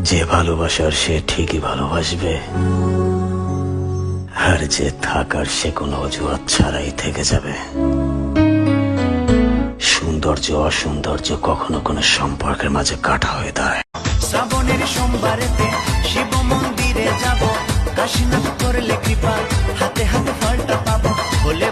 যে ভালোবাসার সে ঠিকই ভালোবাসবে, আর যে থাকার সে কোনো অজুহাত ছাড়াই থেকে যাবে। সৌন্দর্য অসৌন্দর্য কখনো কোনো সম্পর্কের মাঝে কাটা হয়ে দাঁড়ায়। শ্রাবণের সোমবারেতে শিব মন্দিরে যাব, কাশীনাথ করলে কৃপা, হাতে হাতে ফলটা পাবো, বলে